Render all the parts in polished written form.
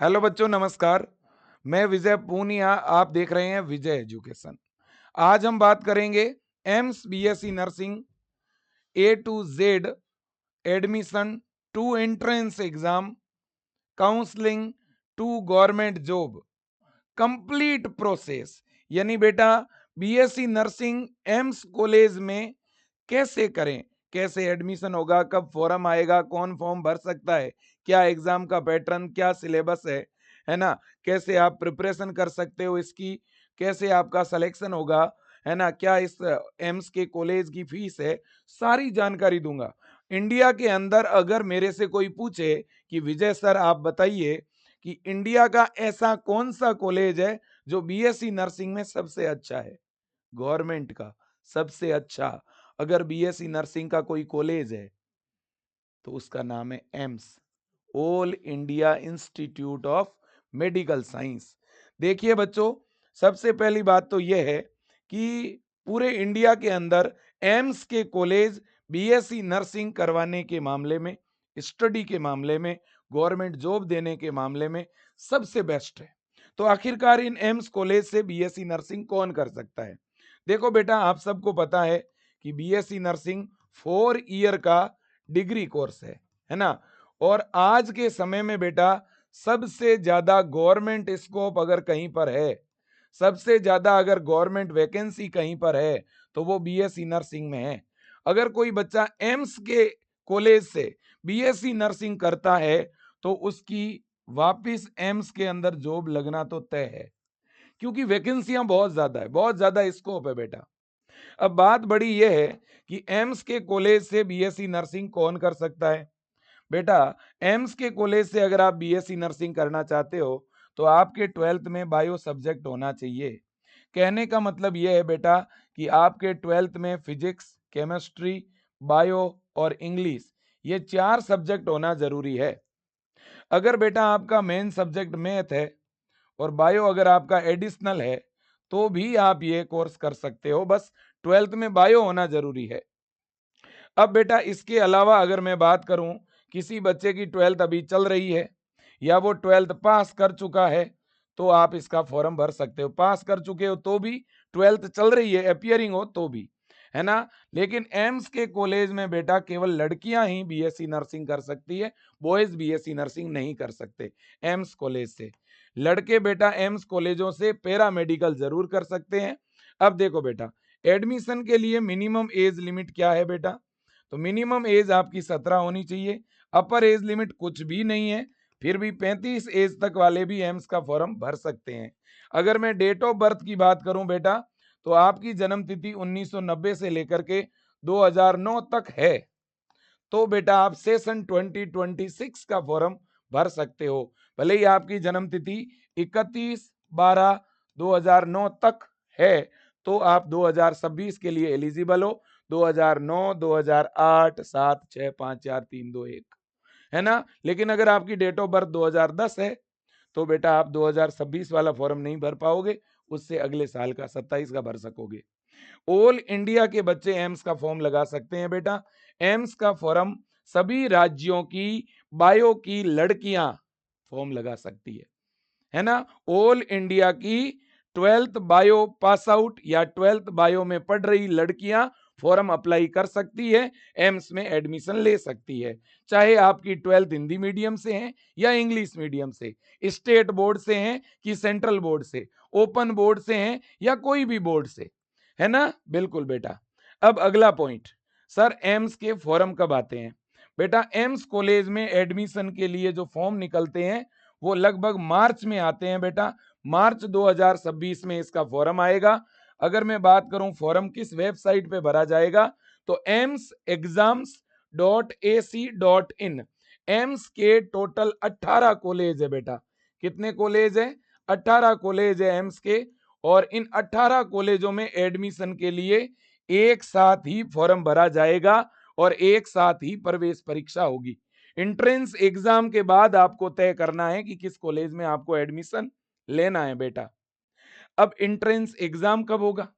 Hello बच्चों, नमस्कार। मैं विजय पूनिया, आप देख रहे हैं विजय एजुकेशन। आज हम बात करेंगे AIIMS BSc nursing A to Z admission to entrance exam counselling to government job complete process. यानी बेटा बीएससी नर्सिंग एम्स कॉलेज में कैसे करें, कैसे एडमिशन होगा, कब फॉर्म आएगा, कौन फॉर्म भर सकता है, क्या एग्जाम का पैटर्न, क्या सिलेबस है ना, कैसे आप प्रिपरेशन कर सकते हो इसकी, कैसे आपका सिलेक्शन होगा, है ना, क्या इस एम्स के कॉलेज की फीस है, सारी जानकारी दूंगा। इंडिया के अंदर अगर मेरे से कोई पूछे कि विजय सर आप बताइए कि इंडिया का ऐसा कौन सा कॉलेज है जो बीएससी नर्सिंग में सबसे अच्छा है, गवर्नमेंट का सबसे अच्छा, अगर बीएससी नर्सिंग का कोई कॉलेज है तो उसका नाम है AIIMS, all India institute of medical science. देखिए बच्चों, सबसे पहली बात तो यह है कि पूरे इंडिया के अंदर एम्स के कॉलेज बीएससी नर्सिंग करवाने के मामले में, स्टडी के मामले में, गवर्नमेंट जॉब देने के मामले में सबसे बेस्ट है। तो आखिरकार इन एम्स कॉलेज से बीएससी नर्सिंग कौन कर सकता है? देखो बेटा, आप सबको पता है कि बीएससी नर्सिंग 4 ईयर का डिग्री कोर्स है ना। और आज के समय में बेटा सबसे ज्यादा गवर्नमेंट स्कोप अगर कहीं पर है, सबसे ज्यादा अगर गवर्नमेंट वैकेंसी कहीं पर है तो वो बीएससी नर्सिंग में है। अगर कोई बच्चा एम्स के कॉलेज से बीएससी नर्सिंग करता है तो उसकी वापिस एम्स के अंदर जॉब लगना तो तय है, क्योंकि वैकेंसियां बहुत ज्यादा है, बहुत ज्यादा स्कोप है बेटा। अब बात बड़ी यह है कि एम्स के कॉलेज से बीएससी नर्सिंग कौन कर सकता है? बेटा, एम्स के कॉलेज से अगर आप बीएससी नर्सिंग करना चाहते हो तो आपके 12th में बायो सब्जेक्ट होना चाहिए। कहने का मतलब यह है बेटा कि आपके 12th में फिजिक्स, केमिस्ट्री, बायो और इंग्लिश, ये 4 सब्जेक्ट होना जरूरी है। अगर बेटा आपका मेन सब्जेक्ट मैथ है और बायो अगर आपका एडिशनल है तो भी आप ये कोर्स कर सकते हो, बस 12th में बायो होना जरूरी है। अब बेटा इसके अलावा अगर मैं बात करूं, किसी बच्चे की 12th अभी चल रही है या वो 12th पास कर चुका है तो आप इसका फॉर्म भर सकते हो। पास कर चुके हो तो भी, 12th चल रही है अपियरिंग हो तो भी, है ना। लेकिन एम्स के कॉलेज में बेटा केवल लड़कियां ही बीएससी नर्सिंग कर सकती है, बॉयज बीएससी नर्सिंग नहीं कर सकते एम्स कॉलेज से। लड़के बेटा एम्स कॉलेजों से पैरा मेडिकल जरूर कर सकते हैं। अब देखो बेटा, एडमिशन के लिए मिनिमम एज लिमिट क्या है बेटा? तो मिनिमम एज आपकी 17 होनी चाहिए। अपर एज लिमिट कुछ भी नहीं है, फिर भी 35 एज तक वाले भी एम्स का फॉर्म भर सकते हैं। अगर मैं डेट ऑफ बर्थ की बात करूं बेटा, तो आपकी जन्म तिथि 1990 से लेकर के 2009 तक है तो बेटा आप सेशन 2026 का फॉर्म भर सकते हो। भले ही आपकी जन्म तिथि 31/12/2009 तक है तो आप 2026 के लिए एलिजिबल हो। 2009, 2008, 7, 6, 5, 4, 3, 2, 1, है ना। लेकिन अगर आपकी डेट ऑफ बर्थ 2010 है तो बेटा आप 2026 वाला फॉर्म नहीं भर पाओगे, उससे अगले साल का 27 का भर सकोगे। ऑल इंडिया के बच्चे एम्स का फॉर्म लगा सकते हैं बेटा। एम्स का फॉर्म सभी राज्यों की बायो की लड़कियां फॉर्म लगा सकती है ना। ऑल इंडिया की 12th बायो पास आउट या 12th बायो में पढ़ रही लड़कियां फॉर्म अप्लाई कर सकती है, एम्स में एडमिशन ले सकती है। चाहे आपकी 12th हिंदी मीडियम से है या इंग्लिश मीडियम से, स्टेट बोर्ड से है कि सेंट्रल बोर्ड से, ओपन बोर्ड से है या कोई भी बोर्ड से, है ना। बिल्कुल बेटा। अब अगला पॉइंट, सर एम्स के फॉर्म कब आते हैं? बेटा एम्स कॉलेज में एडमिशन के लिए जो फॉर्म निकलते हैं वो लगभग मार्च में आते हैं बेटा। मार्च 2026 में इसका फॉर्म आएगा। अगर मैं बात करूं फॉर्म किस वेबसाइट पे भरा जाएगा, तो emsexams.ac.in। एम्स के टोटल 18 कॉलेज है बेटा। कितने कॉलेज है? 18 कॉलेज है एम्स के। और इन 18 कॉलेजों में एडमिशन के लिए एक साथ ही फॉर्म भरा जाएगा और एक साथ ही प्रवेश परीक्षा होगी। एंट्रेंस एग्जाम के बाद आपको तय करना है कि किस कॉलेज में आपको एडमिशन लेना है बेटा। अब एंट्रेंस एग्जाम कब होगा?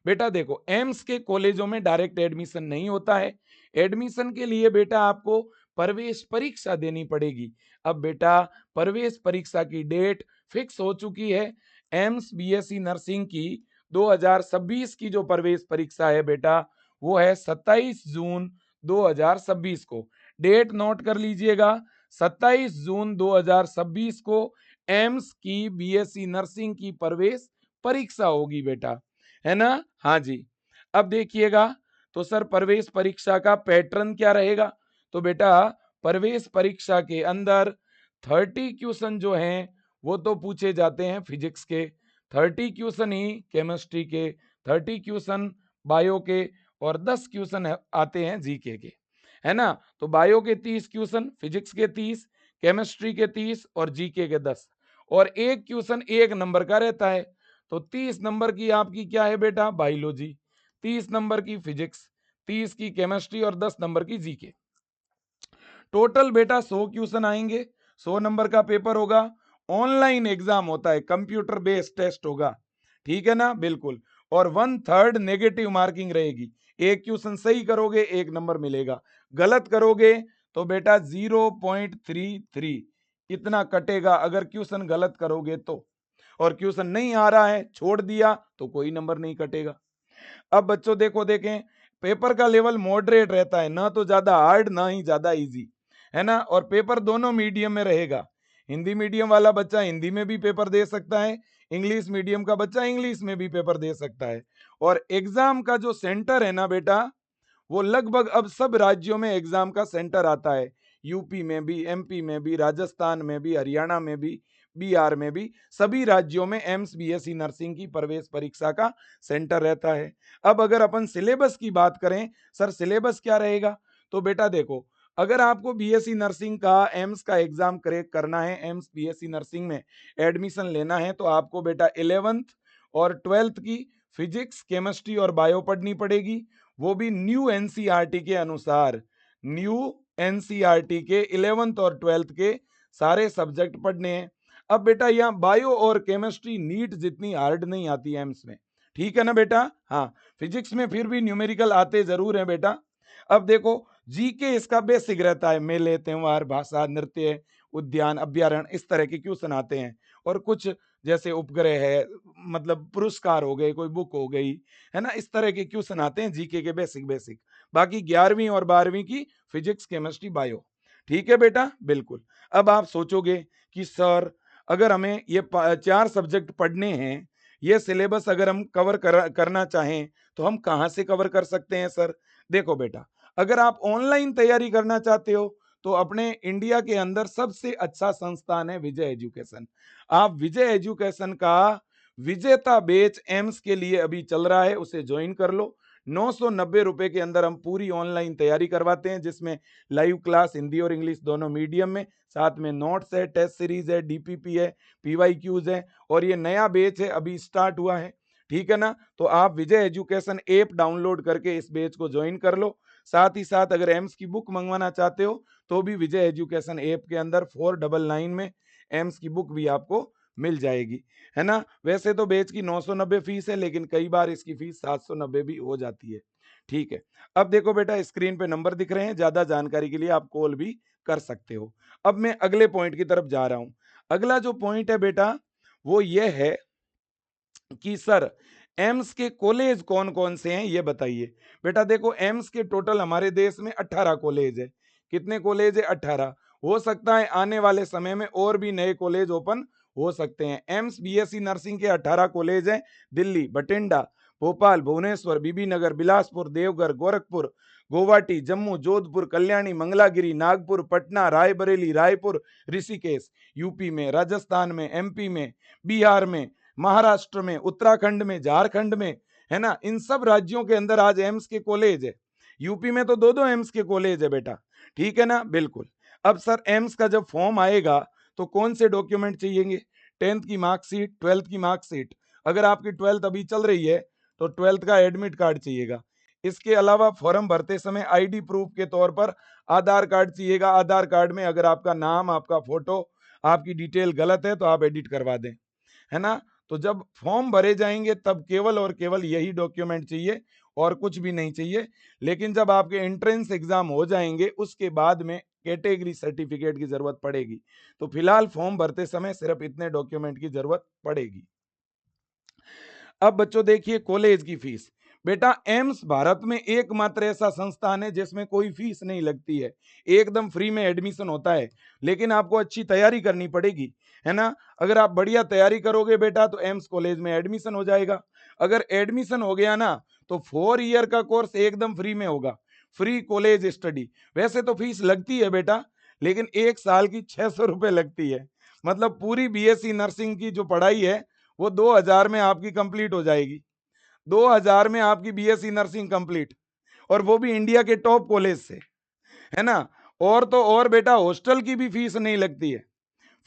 बेटा देखो, एम्स के कॉलेजों में डायरेक्ट एडमिशन नहीं होता है। एडमिशन के लिए बेटा आपको प्रवेश परीक्षा देनी पड़ेगी। अब बेटा प्रवेश परीक्षा की डेट फिक्स हो चुकी है। एम्स बीएससी नर्सिंग की 2026 की जो प्रवेश परीक्षा है बेटा, वो है 27 जून 2026 को। डेट नोट कर लीजिएगा, 27 जून 2026 को एम्स की बीएससी नर्सिंग की प्रवेश परीक्षा होगी बेटा, है ना? हाँ जी। अब देखिएगा, तो सर प्रवेश परीक्षा का पैटर्न क्या रहेगा? तो बेटा प्रवेश परीक्षा के अंदर 30 क्वेश्चन जो हैं वो तो पूछे जाते हैं फिजिक्स के, 30 क्वेश्चन ही केमिस्ट्री के, 30 क्वेश्चन बायो के, और 10 क्वेश्चन आते हैं जीके के, है ना? तो बायो के 30 क्वेश्चन, फिजिक्स के 30, केमिस्ट्री के 30 और जीके के 10, और एक क्वेश्चन 1 नंबर का रहता है। तो 30 नंबर की आपकी क्या है बेटा? बायोलॉजी, 30 नंबर की फिजिक्स, 30 की केमिस्ट्री और 10 नंबर की जीके। टोटल बेटा 100 क्वेश्चन आएंगे, 100 नंबर का पेपर होगा। ऑनलाइन एग्जाम होता है, कंप्यूटर बेस्ड टेस्ट होगा, ठीक है ना? बिल्कुल। और 1/3 नेगेटिव मार्किंग रहेगी। एक क्वेश्चन सही करोगे 1 नंबर मिलेगा, गलत करोगे तो बेटा 0.33 इतना कटेगा अगर क्वेश्चन गलत करोगे तो। और क्वेश्चन नहीं आ रहा है, छोड़ दिया, तो कोई नंबर नहीं कटेगा। अब बच्चों देखो, देखें, पेपर का लेवल मॉडरेट रहता है, ना तो ज्यादा हार्ड ना ही ज्यादा इजी, है ना? और पेपर दोनों मीडियम में रहेगा। हिंदी मीडियम वाला बच्चा हिंदी में भी पेपर दे सकता है, इंग्लिश मीडियम का बच्चा इंग्लिश में भी पेपर दे सकता है। और एग्जाम का जो सेंटर है ना बेटा, वो लगभग अब सब राज्यों में एग्जाम का सेंटर आता है। यूपी में भी, एमपी में भी, राजस्थान में भी, हरियाणा में भी, बिहार में भी, सभी राज्यों में एम्स बीएससी नर्सिंग की प्रवेश परीक्षा का सेंटर रहता है। अब अगर अपन सिलेबस की बात करें, सर सिलेबस क्या रहेगा? तो बेटा देखो, अगर आपको बीएससी नर्सिंग का एम्स का एग्जाम क्रैक करना है, एम्स बीएससी नर्सिंग में एडमिशन लेना है, तो आपको बेटा 11th और 12th की फिजिक्स, केमिस्ट्री और बायो पढ़नी पड़ेगी, वो भी न्यू एनसीईआरटी के अनुसार। न्यू एनसीईआरटी के 11th और 12th के सारे सब्जेक्ट पढ़ने हैं। अब बेटा यहाँ बायो और केमिस्ट्री नीट जितनी हार्ड नहीं आती है एम्स में, ठीक है ना बेटा? हाँ, फिजिक्स में फिर भी न्यूमेरिकल आते जरूर हैं बेटा। अब देखो, जीके इसका बेसिक रहता है, मेले, त्योहार, भाषा, नृत्य, उद्यान, अभ्यारण्य, इस तरह के क्वेश्चन आते हैं। और कुछ जैसे उपग्रह है, मतलब पुरस्कार हो गए, कोई बुक हो गई, है ना? इस तरह के क्वेश्चन आते हैं जीके के बेसिक बेसिक। बाकी 11वीं और 12वीं की फिजिक्स, केमिस्ट्री, बायो, ठीक है बेटा? बिल्कुल। अब आप सोचोगे कि सर अगर हमें ये 4 सब्जेक्ट पढ़ने हैं, ये सिलेबस अगर हम करना चाहें, तो हम कहाँ से कवर कर सकते हैं सर? देखो बेटा, अगर आप ऑनलाइन तैयारी करना चाहते हो, तो अपने इंडिया के अंदर सबसे अच्छा संस्थान है विजय एजुकेशन। आप विजय एजुकेशन का विजेता बैच एम्स के लिए अभी चल रहा है, उसे ज्वाइन कर लो। 990 रुपए के अंदर हम पूरी ऑनलाइन तैयारी करवाते हैं, जिसमें लाइव क्लास हिंदी और इंग्लिश दोनों मीडियम में, साथ में नोट्स है, टेस्ट सीरीज है, डीपीपी है, पीवाईक्यूज है, और ये नया बैच है, अभी स्टार्ट हुआ है, ठीक है ना? तो आप विजय एजुकेशन ऐप डाउनलोड करके इस बैच को ज्वाइन कर लो। साथ ही साथ अगर एम्स की बुक मंगवाना चाहते हो, तो भी विजय एजुकेशन ऐप के अंदर 499 में एम्स की बुक भी आपको मिल जाएगी, है ना? वैसे तो बैच की 990 फीस है, लेकिन कई बार इसकी फीस 790 भी हो जाती है, ठीक है? अब देखो बेटा, स्क्रीन पे नंबर दिख रहे हैं, ज्यादा जानकारी के लिए आप कॉल भी कर सकते हो। अब मैं अगले पॉइंट की तरफ जा रहा हूं। अगला जो पॉइंट है बेटा, वो ये है कि सर एम्स के कॉलेज कौन कौन से हैं, ये बताइए। बेटा देखो, एम्स के टोटल हमारे देश में 18 कॉलेज है। कितने कॉलेज है? 18। हो सकता है आने वाले समय में और भी नए कॉलेज ओपन हो सकते हैं। एम्स बीएससी नर्सिंग के 18 कॉलेज हैं। दिल्ली, बठिंडा, भोपाल, भुवनेश्वर, बीबीनगर, बिलासपुर, देवघर, गोरखपुर, गुवाहाटी, जम्मू, जोधपुर, कल्याणी, मंगलागिरी, नागपुर, पटना, रायबरेली, रायपुर, ऋषिकेश, यूपी में, राजस्थान में, एमपी में, बिहार में, महाराष्ट्र में, उत्तराखंड में, झारखंड में, है ना? इन सब राज्यों के अंदर आज एम्स के कॉलेज है। यूपी में तो दो दो एम्स के कॉलेज है बेटा, ठीक है ना? बिल्कुल। अब सर एम्स का जब फॉर्म आएगा, तो कौन से डॉक्यूमेंट चाहिए? 10th की मार्कशीट, 12th की मार्कशीट। अगर आपकी 12th अभी चल रही है, तो 12th का एडमिट कार्ड चाहिएगा। इसके अलावा फॉर्म भरते समय आईडी प्रूफ के तौर पर आधार कार्ड चाहिएगा। आधार कार्ड में अगर आपका नाम, आपका फोटो, आपकी डिटेल गलत है, तो आप एडिट करवा दें, है ना? तो जब फॉर्म भरे जाएंगे, तब केवल और केवल यही डॉक्यूमेंट चाहिए, और कुछ भी नहीं चाहिए। लेकिन जब आपके एंट्रेंस एग्जाम हो जाएंगे, उसके बाद में कैटेगरी सर्टिफिकेट की जरूरत पड़ेगी। तो फिलहाल फॉर्म भरते समय सिर्फ इतने डॉक्यूमेंट की जरूरत पड़ेगी। अब बच्चों देखिए कॉलेज की फीस। बेटा एम्स भारत में एकमात्र ऐसा संस्थान है जिसमें कोई फीस नहीं लगती है, एकदम फ्री में एडमिशन होता है। लेकिन आपको अच्छी तैयारी करनी पड़ेगी, है ना। अगर आप बढ़िया तैयारी करोगे बेटा तो एम्स कॉलेज में एडमिशन हो जाएगा। अगर एडमिशन हो गया ना तो 4 ईयर का कोर्स एकदम फ्री में होगा, फ्री कॉलेज स्टडी। वैसे तो फीस लगती है बेटा, लेकिन 1 साल की 600 रुपए लगती है। मतलब पूरी बीएससी नर्सिंग की जो पढ़ाई है वो 2000 में आपकी कंप्लीट हो जाएगी। 2000 में आपकी बीएससी नर्सिंग कंप्लीट, और वो भी इंडिया के टॉप कॉलेज से, है ना। और तो और बेटा हॉस्टल की भी फीस नहीं लगती है,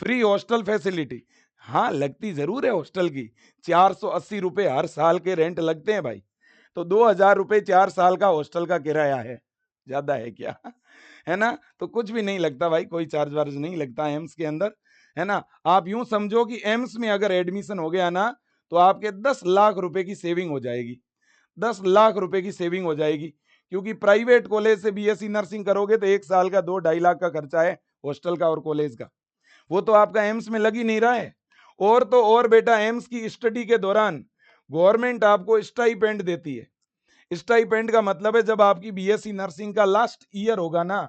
फ्री हॉस्टल फैसिलिटी। हाँ लगती जरूर है हॉस्टल की, 480 रुपए हर साल के रेंट लगते हैं भाई। तो 2000 रुपए 4 साल का हॉस्टल का किराया है, ज्यादा है क्या? है ना। तो कुछ भी नहीं लगता भाई, कोई चार्ज वार्ज नहीं लगता एम्स के अंदर, है ना। आप यूं समझो कि एम्स में अगर एडमिशन हो गया ना तो आपके 10 लाख रुपए की सेविंग हो जाएगी, 10 लाख रुपए की सेविंग हो जाएगी। क्योंकि प्राइवेट कॉलेज से बीएससी नर्सिंग करोगे तो 1 साल का 2-2.5 लाख का खर्चा है हॉस्टल का और कॉलेज का, वो तो आपका एम्स में लग ही नहीं रहा है। और तो और बेटा एम्स की स्टडी के दौरान गवर्नमेंट आपको स्टाइपेंड देती है। स्टाइपेंड का मतलब है जब आपकी बीएससी नर्सिंग का लास्ट ईयर होगा ना,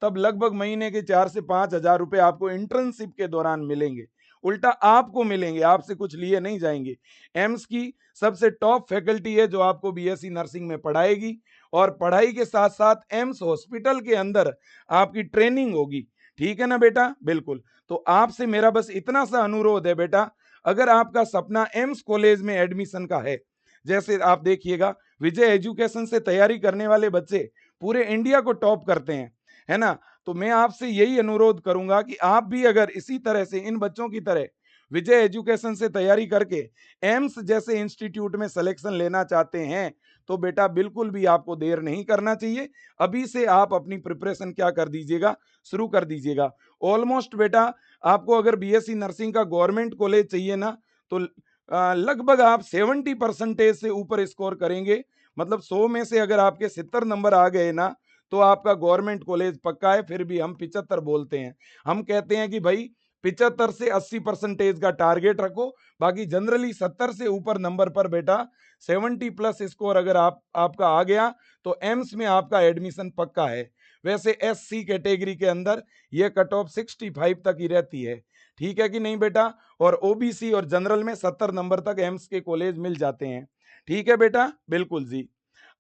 तब लगभग महीने के 4 से 5 हजार रुपए आपको इंटर्नशिप के दौरान मिलेंगे। उल्टा आपको मिलेंगे, आपसे कुछ लिए नहीं जाएंगे। एम्स की सबसे टॉप फैकल्टी है जो आपको बीएससी नर्सिंग में पढ़ाएगी, और पढ़ाई के साथ साथ एम्स हॉस्पिटल के अंदर आपकी ट्रेनिंग होगी। ठीक है ना बेटा, बिल्कुल। तो आपसे मेरा बस इतना सा अनुरोध है बेटा, अगर आपका सपना एम्स कॉलेज में एडमिशन का है, जैसे आप देखिएगा विजय एजुकेशन से तैयारी करने वाले बच्चे पूरे इंडिया को टॉप करते हैं, है ना। तो मैं आपसे यही अनुरोध करूंगा कि आप भी अगर इसी तरह से इन बच्चों की तरह विजय एजुकेशन से तैयारी करके एम्स जैसे इंस्टीट्यूट में सिलेक्शन लेना चाहते हैं तो बेटा बिल्कुल भी आपको देर नहीं करना चाहिए। अभी से आप अपनी प्रिपरेशन क्या कर दीजिएगा, शुरू कर दीजिएगा। ऑलमोस्ट बेटा आपको अगर बीएससी नर्सिंग का गवर्नमेंट कॉलेज चाहिए ना तो लगभग आप 70% से ऊपर स्कोर करेंगे। मतलब 100 में से अगर आपके 70 नंबर आ गए ना तो आपका गवर्नमेंट कॉलेज पक्का है। फिर भी हम 75 बोलते हैं, हम कहते हैं कि भाई 75 से 80% का टारगेट रखो। बाकी जनरली 70 से ऊपर नंबर पर बेटा 70+ स्कोर अगर आपका आ गया तो एम्स में आपका एडमिशन पक्का है। वैसे एससी कैटेगरी के अंदर यह कट ऑफ 65 तक ही रहती है, ठीक है कि नहीं बेटा। और ओबीसी और जनरल में 70 नंबर तक एम्स के कॉलेज मिल जाते हैं, ठीक है बेटा, बिल्कुल जी।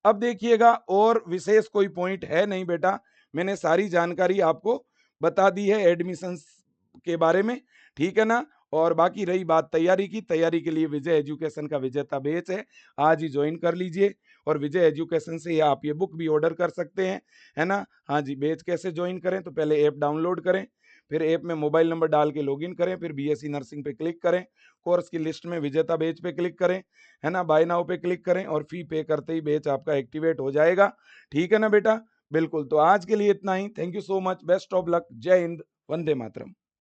अब देखिएगा और विशेष कोई पॉइंट है नहीं बेटा, मैंने सारी जानकारी आपको बता दी है एडमिशन के बारे में, ठीक है ना। और बाकी रही बात तैयारी की, तैयारी के लिए विजय एजुकेशन का विजेता बैच है, आज ही ज्वाइन कर लीजिए। और विजय एजुकेशन से आप ये बुक भी ऑर्डर कर सकते हैं, है ना। हाँ जी, बैच कैसे ज्वाइन करें, तो पहले ऐप डाउनलोड करें, फिर ऐप में मोबाइल नंबर डाल के लॉगिन करें, फिर बीएससी नर्सिंग पे क्लिक करें, कोर्स की लिस्ट में विजेता बैच पे क्लिक करें, है ना, बाय नाउ पे क्लिक करें और फी पे करते ही बैच आपका एक्टिवेट हो जाएगा, ठीक है ना बेटा, बिल्कुल। तो आज के लिए इतना ही, thank you so much, best of luck, जय हिंद, वंदे मातरम।